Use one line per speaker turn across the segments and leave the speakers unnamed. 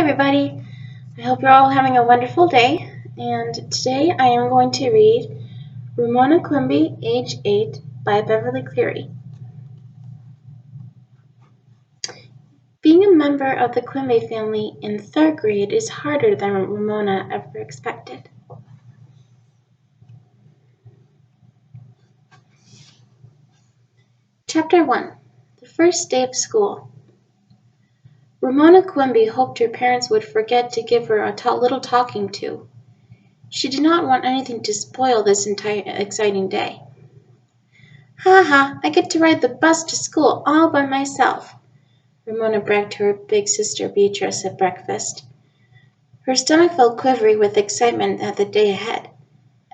everybody. I hope you're all having a wonderful day. And today I am going to read Ramona Quimby, age 8 by Beverly Cleary. Being a member of the Quimby family in 3rd grade is harder than Ramona ever expected. Chapter 1. The First Day of School. Ramona Quimby hoped her parents would forget to give her a little talking to. She did not want anything to spoil this entire exciting day. "Ha ha, I get to ride the bus to school all by myself," Ramona bragged to her big sister Beatrice at breakfast. Her stomach felt quivery with excitement at the day ahead,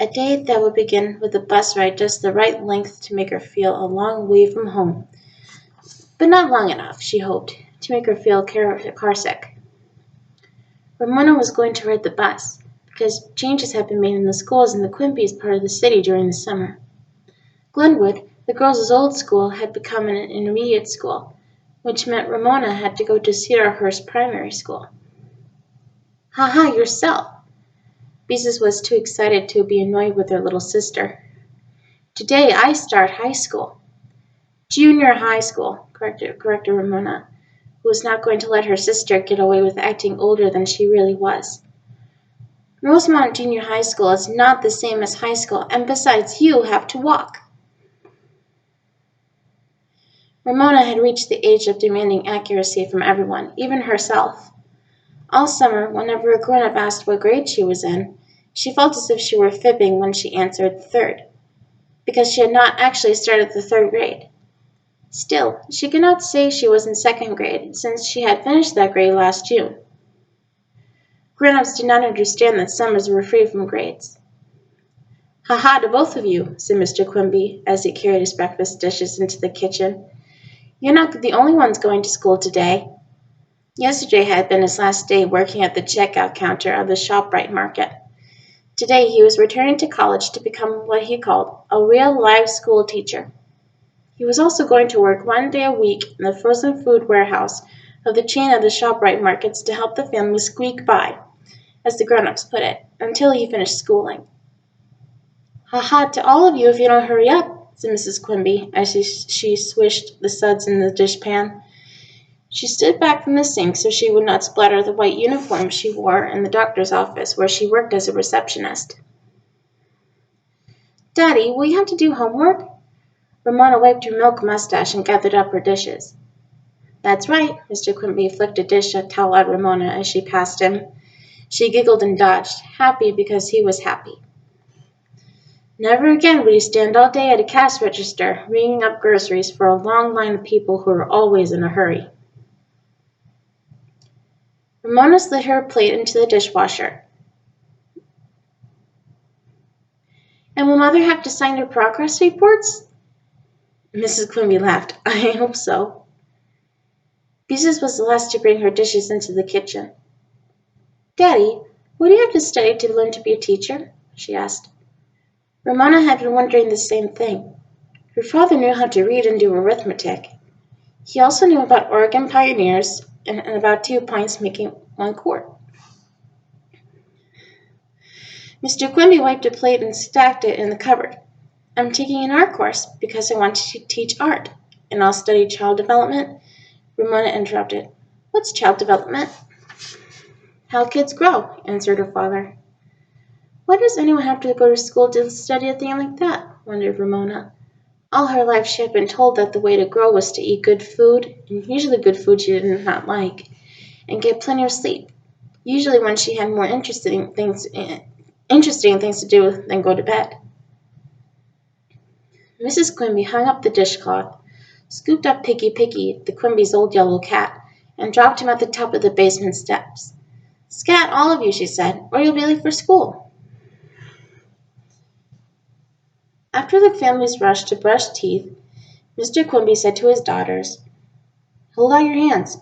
a day that would begin with a bus ride just the right length to make her feel a long way from home, but not long enough, she hoped, to make her feel carsick. Ramona was going to ride the bus, because changes had been made in the schools in the Quimby's part of the city during the summer. Glenwood, the girls' old school, had become an intermediate school, which meant Ramona had to go to Cedarhurst Primary School. "Ha ha, yourself!" Beezus was too excited to be annoyed with her little sister. "Today I start high school." "Junior high school," corrected Ramona, who was not going to let her sister get away with acting older than she really was. "Rosemont Junior High School is not the same as high school, and besides you have to walk." Ramona had reached the age of demanding accuracy from everyone, even herself. All summer, whenever a grown-up asked what grade she was in, she felt as if she were fibbing when she answered 3rd, because she had not actually started the 3rd grade. Still, she could not say she was in 2nd grade, since she had finished that grade last June. Grown-ups did not understand that summers were free from grades. "Ha ha to both of you," said Mr. Quimby, as he carried his breakfast dishes into the kitchen. "You're not the only ones going to school today." Yesterday had been his last day working at the checkout counter of the ShopRite market. Today he was returning to college to become what he called a real live school teacher. He was also going to work 1 day a week in the frozen food warehouse of the chain of the ShopRite markets to help the family squeak by, as the grown-ups put it, until he finished schooling. "Ha ha to all of you if you don't hurry up," said Mrs. Quimby, as she swished the suds in the dishpan. She stood back from the sink so she would not splatter the white uniform she wore in the doctor's office where she worked as a receptionist. "Daddy, will you have to do homework?" Ramona wiped her milk mustache and gathered up her dishes. "That's right." Mr. Quimby flicked a dish towel at Ramona as she passed him. She giggled and dodged, happy because he was happy. Never again would he stand all day at a cash register, ringing up groceries for a long line of people who were always in a hurry. Ramona slid her plate into the dishwasher. "And will Mother have to sign her progress reports?" Mrs. Quimby laughed. "I hope so." Beezus was the last to bring her dishes into the kitchen. "Daddy, what do you have to study to learn to be a teacher?" she asked. Ramona had been wondering the same thing. Her father knew how to read and do arithmetic. He also knew about Oregon pioneers and about 2 pints making 1 quart. Mr. Quimby wiped a plate and stacked it in the cupboard. "I'm taking an art course because I want to teach art, and I'll study child development." Ramona interrupted. "What's child development?" "How kids grow," answered her father. "Why does anyone have to go to school to study a thing like that?" wondered Ramona. All her life she had been told that the way to grow was to eat good food, and usually good food she did not like, and get plenty of sleep, usually when she had more interesting things to do than go to bed. Mrs. Quimby hung up the dishcloth, scooped up Piggy, the Quimby's old yellow cat, and dropped him at the top of the basement steps. "Scat, all of you," she said, "or you'll be late for school." After the family's rush to brush teeth, Mr. Quimby said to his daughters, "Hold out your hands,"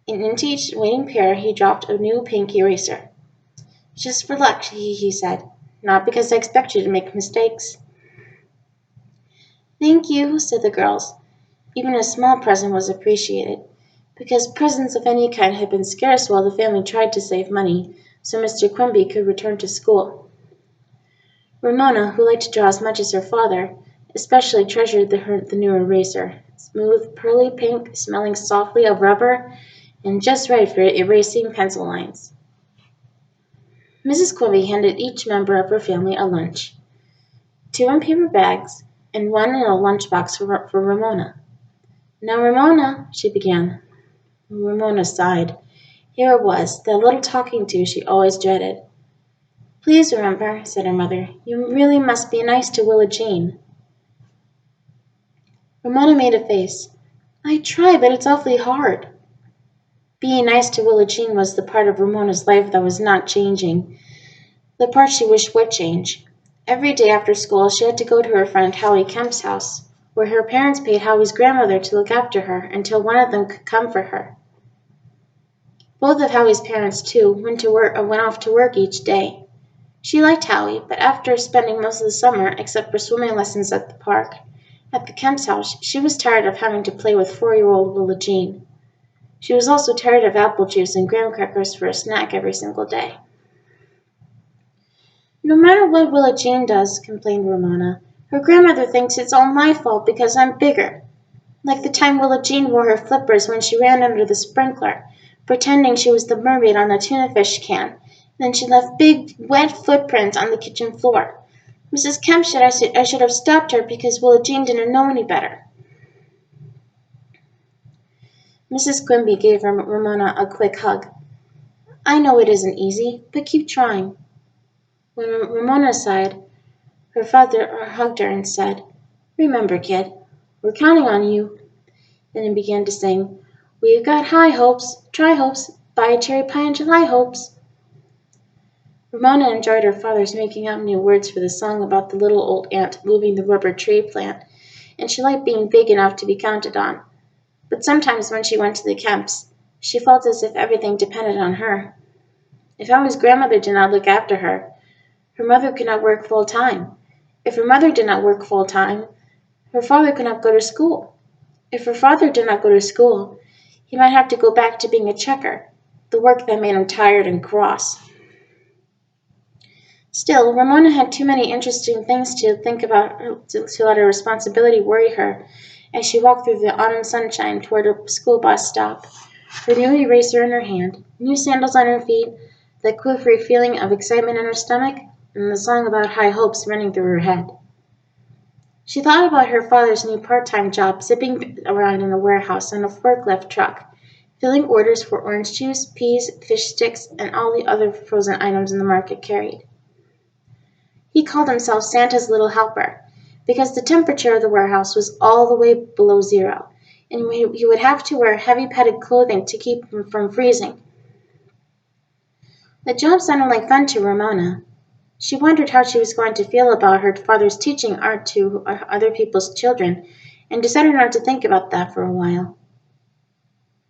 and into each waiting pair he dropped a new pink eraser. "Just for luck," he said, "not because I expect you to make mistakes." "Thank you," said the girls. Even a small present was appreciated, because presents of any kind had been scarce while the family tried to save money so Mr. Quimby could return to school. Ramona, who liked to draw as much as her father, especially treasured the new eraser, smooth, pearly pink, smelling softly of rubber, and just right for erasing pencil lines. Mrs. Quimby handed each member of her family a lunch, 2 in paper bags, and 1 in a lunchbox for Ramona. "Now, Ramona," she began. Ramona sighed. Here it was, that little talking to she always dreaded. "Please remember," said her mother, "you really must be nice to Willa Jean." Ramona made a face. "I try, but it's awfully hard." Being nice to Willa Jean was the part of Ramona's life that was not changing, the part she wished would change. Every day after school she had to go to her friend Howie Kemp's house, where her parents paid Howie's grandmother to look after her until one of them could come for her. Both of Howie's parents, too, went off to work each day. She liked Howie, but after spending most of the summer, except for swimming lessons at the park, at the Kemp's house, she was tired of having to play with 4-year-old Willa Jean. She was also tired of apple juice and graham crackers for a snack every single day. "No matter what Willa Jean does," complained Ramona, "her grandmother thinks it's all my fault because I'm bigger. Like the time Willa Jean wore her flippers when she ran under the sprinkler, pretending she was the mermaid on the tuna fish can. Then she left big, wet footprints on the kitchen floor. Mrs. Kemp said I should have stopped her because Willa Jean didn't know any better." Mrs. Quimby gave Ramona a quick hug. "I know it isn't easy, but keep trying." When Ramona sighed, her father hugged her and said, "Remember, kid, we're counting on you." Then he began to sing, "We've got high hopes, try hopes, buy cherry pie and July hopes." Ramona enjoyed her father's making up new words for the song about the little old ant moving the rubber tree plant, and she liked being big enough to be counted on. But sometimes when she went to the Kemps, she felt as if everything depended on her. If Howie's grandmother did not look after her, her mother could not work full time. If her mother did not work full time, her father could not go to school. If her father did not go to school, he might have to go back to being a checker, the work that made him tired and cross. Still, Ramona had too many interesting things to think about to let her responsibility worry her as she walked through the autumn sunshine toward her school bus stop, her new eraser in her hand, new sandals on her feet, the quivery feeling of excitement in her stomach, and the song about high hopes running through her head. She thought about her father's new part-time job zipping around in a warehouse on a forklift truck, filling orders for orange juice, peas, fish sticks, and all the other frozen items in the market carried. He called himself Santa's little helper because the temperature of the warehouse was all the way below zero, and he would have to wear heavy padded clothing to keep him from freezing. The job sounded like fun to Ramona. She wondered how she was going to feel about her father's teaching art to other people's children, and decided not to think about that for a while.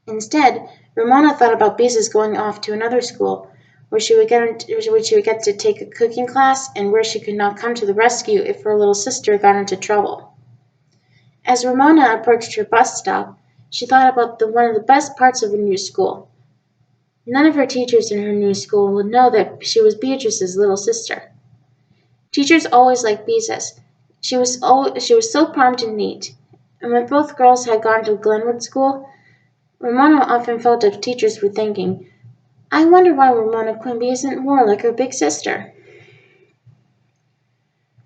Instead, Ramona thought about Beezus going off to another school, where she would get to take a cooking class and where she could not come to the rescue if her little sister got into trouble. As Ramona approached her bus stop, she thought about one of the best parts of her new school. None of her teachers in her new school would know that she was Beatrice's little sister. Teachers always liked Beezus. She was so prompt and neat, and when both girls had gone to Glenwood School, Ramona often felt as if teachers were thinking, "I wonder why Ramona Quimby isn't more like her big sister."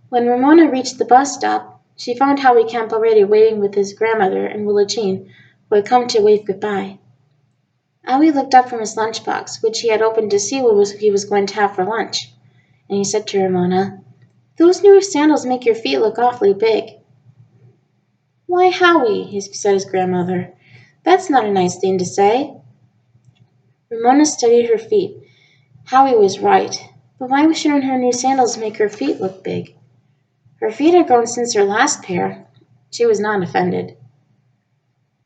When Ramona reached the bus stop, she found Howie Kemp already waiting with his grandmother and Willa Jean, who had come to wave goodbye. Howie looked up from his lunchbox, which he had opened to see what he was going to have for lunch, and he said to Ramona, "Those new sandals make your feet look awfully big." "Why, Howie," said his grandmother, "that's not a nice thing to say." Ramona studied her feet. Howie was right, but why shouldn't her new sandals make her feet look big? Her feet had grown since her last pair. She was not offended.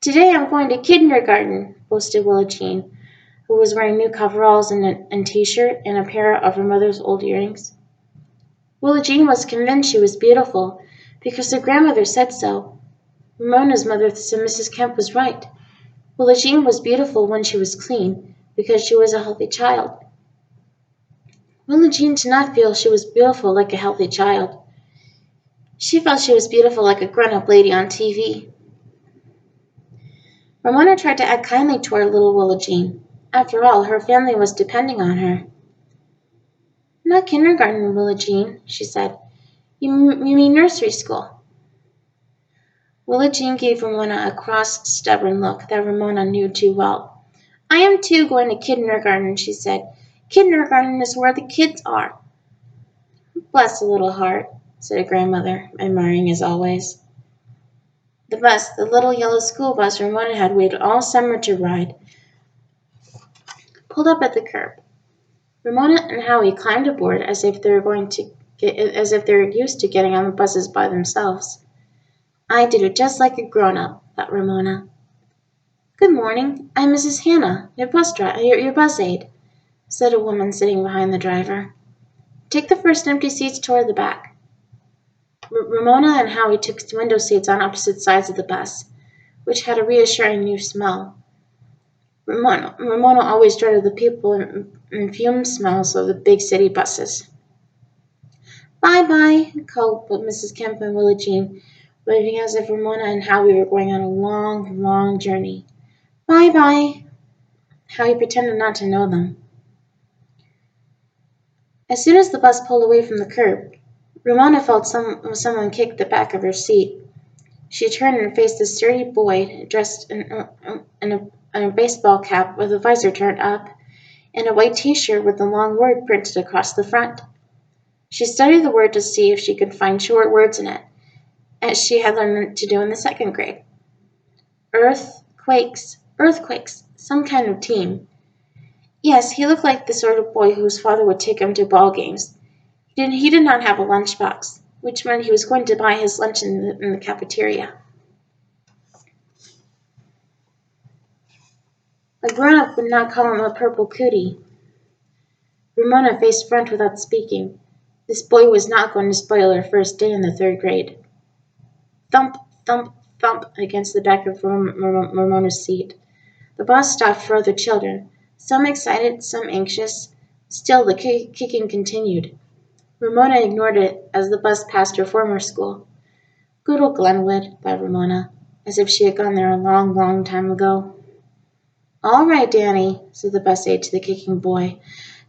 "Today I'm going to kindergarten," boasted Willa Jean, who was wearing new coveralls and t-shirt and a pair of her mother's old earrings. Willa Jean was convinced she was beautiful because her grandmother said so. Ramona's mother said Mrs. Kemp was right. Willa Jean was beautiful when she was clean, because she was a healthy child. Willa Jean did not feel she was beautiful like a healthy child. She felt she was beautiful like a grown-up lady on TV. Ramona tried to act kindly toward little Willa Jean. After all, her family was depending on her. Not kindergarten, Willa Jean, she said. You mean nursery school. Willa Jean gave Ramona a cross, stubborn look that Ramona knew too well. I am too going to kindergarten, she said. Kindergarten is where the kids are. Bless the little heart, said her grandmother, admiring as always. The little yellow school bus Ramona had waited all summer to ride, pulled up at the curb. Ramona and Howie climbed aboard as if they were used to getting on the buses by themselves. I did it just like a grown-up, thought Ramona. Good morning. I'm Mrs. Hannah, your bus aide, said a woman sitting behind the driver. Take the first empty seats toward the back. Ramona and Howie took window seats on opposite sides of the bus, which had a reassuring new smell. Ramona always dreaded the people and fume smells of the big city buses. Bye-bye, called Mrs. Kemp and Willa Jean, waving as if Ramona and Howie were going on a long, long journey. Bye-bye. Howie pretended not to know them. As soon as the bus pulled away from the curb, Ramona felt someone kick the back of her seat. She turned and faced a sturdy boy dressed in a baseball cap with a visor turned up and a white t-shirt with a long word printed across the front. She studied the word to see if she could find short words in it, as she had learned to do in the second grade. Earthquakes, some kind of team. Yes, he looked like the sort of boy whose father would take him to ball games. He did not have a lunchbox, which meant he was going to buy his lunch in the cafeteria. A grown-up would not call him a purple cootie. Ramona faced front without speaking. This boy was not going to spoil her first day in the third grade. Thump, thump, thump against the back of Ramona's seat. The bus stopped for other children, some excited, some anxious. Still the kicking continued. Ramona ignored it as the bus passed her former school. Good old Glenwood, thought Ramona, as if she had gone there a long, long time ago. All right, Danny, said the bus aide to the kicking boy.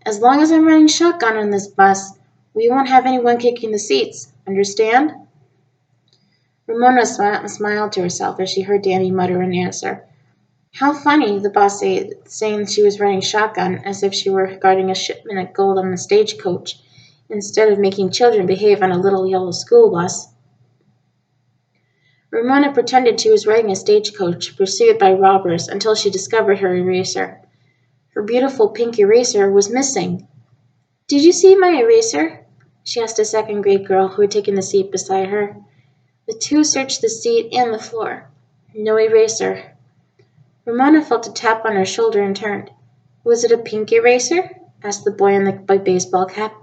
As long as I'm running shotgun on this bus, we won't have anyone kicking the seats. Understand? Ramona smiled to herself as she heard Danny mutter an answer. How funny, the bus aide, saying she was running shotgun as if she were guarding a shipment of gold on a stagecoach, instead of making children behave on a little yellow school bus. Ramona pretended she was riding a stagecoach, pursued by robbers, until she discovered her eraser. Her beautiful pink eraser was missing. Did you see my eraser? She asked a second-grade girl who had taken the seat beside her. The two searched the seat and the floor. No eraser. Ramona felt a tap on her shoulder and turned. Was it a pink eraser? Asked the boy in the baseball cap.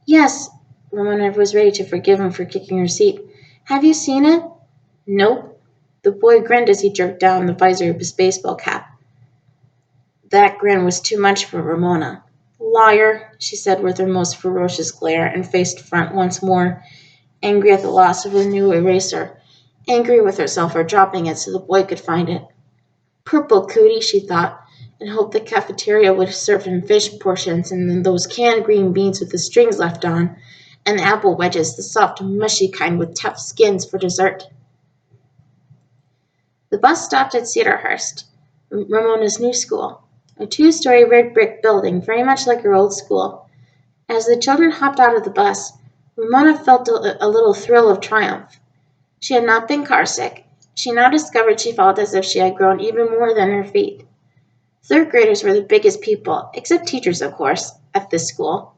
Yes. Ramona was ready to forgive him for kicking her seat. Have you seen it? Nope. The boy grinned as he jerked down the visor of his baseball cap. That grin was too much for Ramona. Liar, she said with her most ferocious glare, and faced front once more, angry at the loss of a new eraser, angry with herself for dropping it so the boy could find it. Purple cootie, she thought, and hoped the cafeteria would serve him fish portions and then those canned green beans with the strings left on, and the apple wedges, the soft, mushy kind with tough skins, for dessert. The bus stopped at Cedarhurst, Ramona's new school, a 2-story red brick building very much like her old school. As the children hopped out of the bus, Ramona felt a little thrill of triumph. She had not been carsick. She now discovered she felt as if she had grown even more than her feet. Third graders were the biggest people, except teachers, of course, at this school.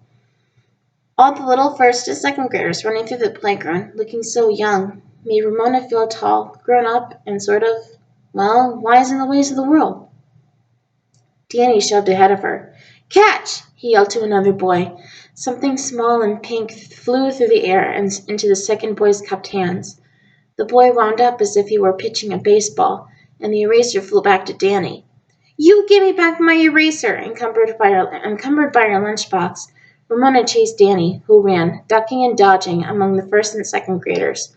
All the little first and second graders running through the playground, looking so young, made Ramona feel tall, grown up, and sort of, wise in the ways of the world. Danny shoved ahead of her. Catch! He yelled to another boy. Something small and pink flew through the air and into the second boy's cupped hands. The boy wound up as if he were pitching a baseball, and the eraser flew back to Danny. You give me back my eraser! Encumbered by her lunchbox, Ramona chased Danny, who ran, ducking and dodging among the first and second graders.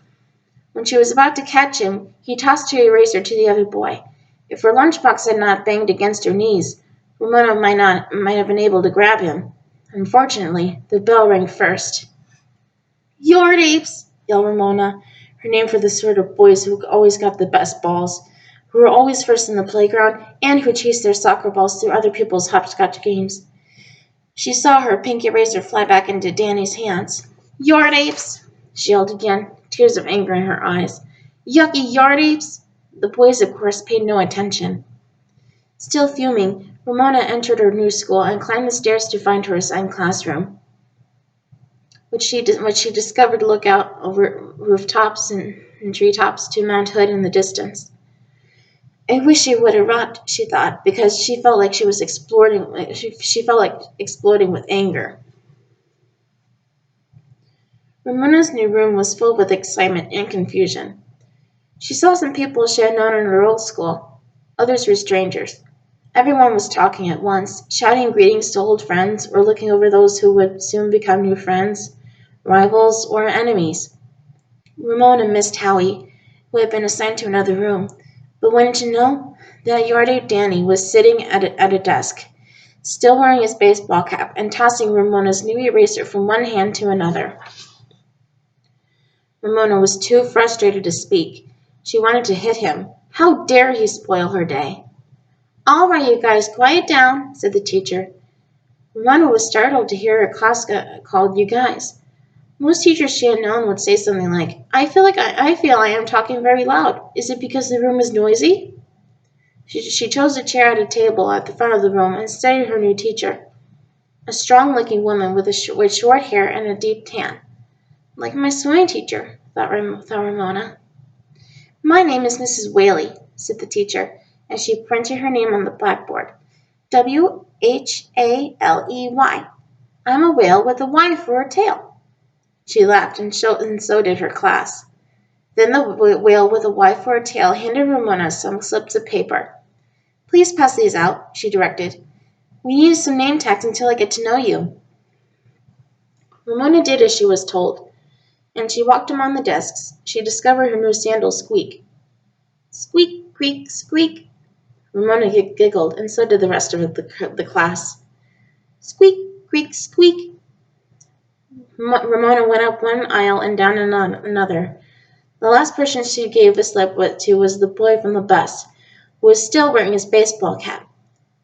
When she was about to catch him, he tossed her eraser to the other boy. If her lunchbox had not banged against her knees, Ramona might have been able to grab him. Unfortunately, the bell rang first. "Yard apes!" yelled Ramona, her name for the sort of boys who always got the best balls, who were always first in the playground, and who chased their soccer balls through other people's hopscotch games. She saw her pink eraser fly back into Danny's hands. "Yard apes!" she yelled again, tears of anger in her eyes. "Yucky yard apes!" The boys, of course, paid no attention. Still fuming, Ramona entered her new school and climbed the stairs to find her assigned classroom, which she discovered look out over rooftops and treetops to Mount Hood in the distance. I wish she would erupt, she thought, because she felt like she was exploding. She felt like exploding with anger. Ramona's new room was filled with excitement and confusion. She saw some people she had known in her old school. Others were strangers. Everyone was talking at once, shouting greetings to old friends or looking over those who would soon become new friends, rivals, or enemies. Ramona missed Howie, who had been assigned to another room, but wanted to know that yard ape Danny was sitting at a desk, still wearing his baseball cap and tossing Ramona's new eraser from one hand to another. Ramona was too frustrated to speak. She wanted to hit him. How dare he spoil her day? "All right, you guys, quiet down," said the teacher. Ramona was startled to hear her class called "you guys." Most teachers she had known would say something like, I feel I am talking very loud. Is it because the room is noisy?" She chose a chair at a table at the front of the room and studied her new teacher, a strong-looking woman with short hair and a deep tan. Like my swimming teacher, thought Ramona. "My name is Mrs. Whaley," said the teacher, as she printed her name on the blackboard. "Whaley. I'm a whale with a Y for a tail." She laughed, and so did her class. Then the whale with a Y for a tail handed Ramona some slips of paper. "Please pass these out," she directed. "We need some name tags until I get to know you." Ramona did as she was told, and she walked among the desks. She discovered her new sandals squeak. "Squeak, creak, squeak." Ramona giggled, and so did the rest of the class. "Squeak, creak, squeak." Ramona went up one aisle and down another. The last person she gave a slip to was the boy from the bus, who was still wearing his baseball cap.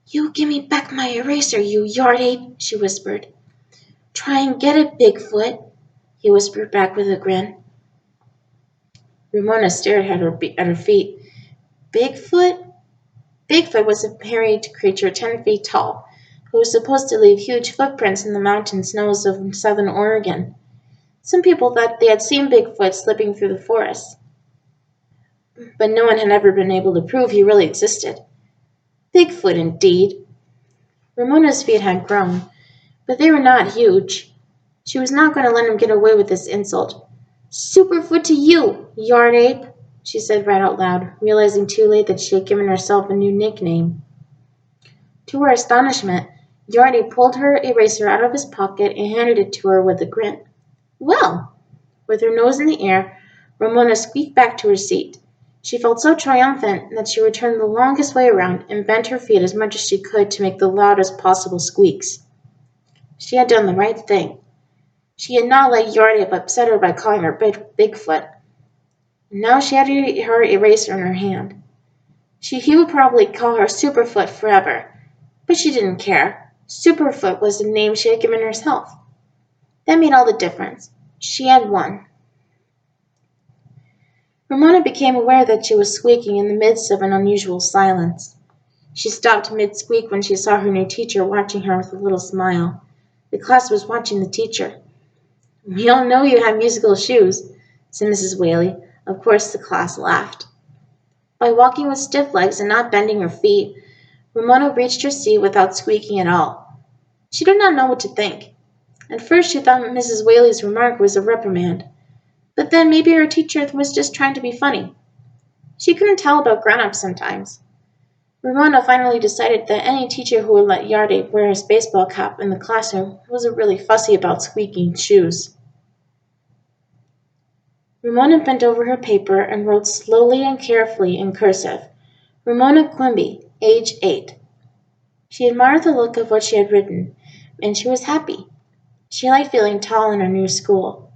"You give me back my eraser, you yard ape," she whispered. "Try and get it, Bigfoot," he whispered back with a grin. Ramona stared at her feet. Bigfoot? Bigfoot was a hairy creature 10 feet tall, who was supposed to leave huge footprints in the mountain snows of southern Oregon. Some people thought they had seen Bigfoot slipping through the forest, but no one had ever been able to prove he really existed. Bigfoot, indeed. Ramona's feet had grown, but they were not huge. She was not going to let him get away with this insult. "Superfoot to you, yard ape," she said right out loud, realizing too late that she had given herself a new nickname. To her astonishment, Yard Ape pulled her eraser out of his pocket and handed it to her with a grin. "Well!" With her nose in the air, Ramona squeaked back to her seat. She felt so triumphant that she returned the longest way around and bent her feet as much as she could to make the loudest possible squeaks. She had done the right thing. She had not let Yard Ape upset her by calling her Bigfoot. Now she had her eraser in her hand. He would probably call her Superfoot forever, but she didn't care. Superfoot was the name she had given herself. That made all the difference. She had won. Ramona became aware that she was squeaking in the midst of an unusual silence. She stopped mid-squeak when she saw her new teacher watching her with a little smile. The class was watching the teacher. "We all know you have musical shoes," said Mrs. Whaley. Of course the class laughed. By walking with stiff legs and not bending her feet, Ramona reached her seat without squeaking at all. She did not know what to think. At first she thought Mrs. Whaley's remark was a reprimand, but then maybe her teacher was just trying to be funny. She couldn't tell about grown-ups sometimes. Ramona finally decided that any teacher who would let Yardape wear his baseball cap in the classroom wasn't really fussy about squeaking shoes. Ramona bent over her paper and wrote slowly and carefully in cursive, Ramona Quimby, age 8. She admired the look of what she had written, and she was happy. She liked feeling tall in her new school.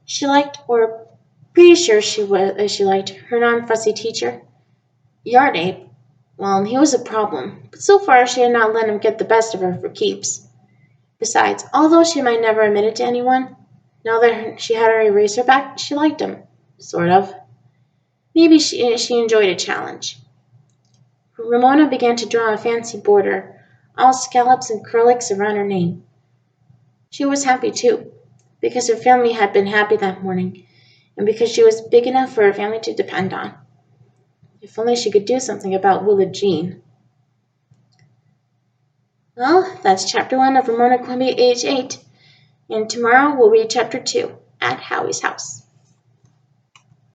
She liked, or pretty sure she liked, her non-fussy teacher. Yardape, well, he was a problem, but so far she had not let him get the best of her for keeps. Besides, although she might never admit it to anyone, now that she had her eraser back, she liked him. Sort of. Maybe she enjoyed a challenge. Ramona began to draw a fancy border, all scallops and curlicks around her name. She was happy too, because her family had been happy that morning, and because she was big enough for her family to depend on. If only she could do something about Willa Jean. Well, that's chapter 1 of Ramona Quimby, age 8, and tomorrow we'll read chapter 2, at Howie's house.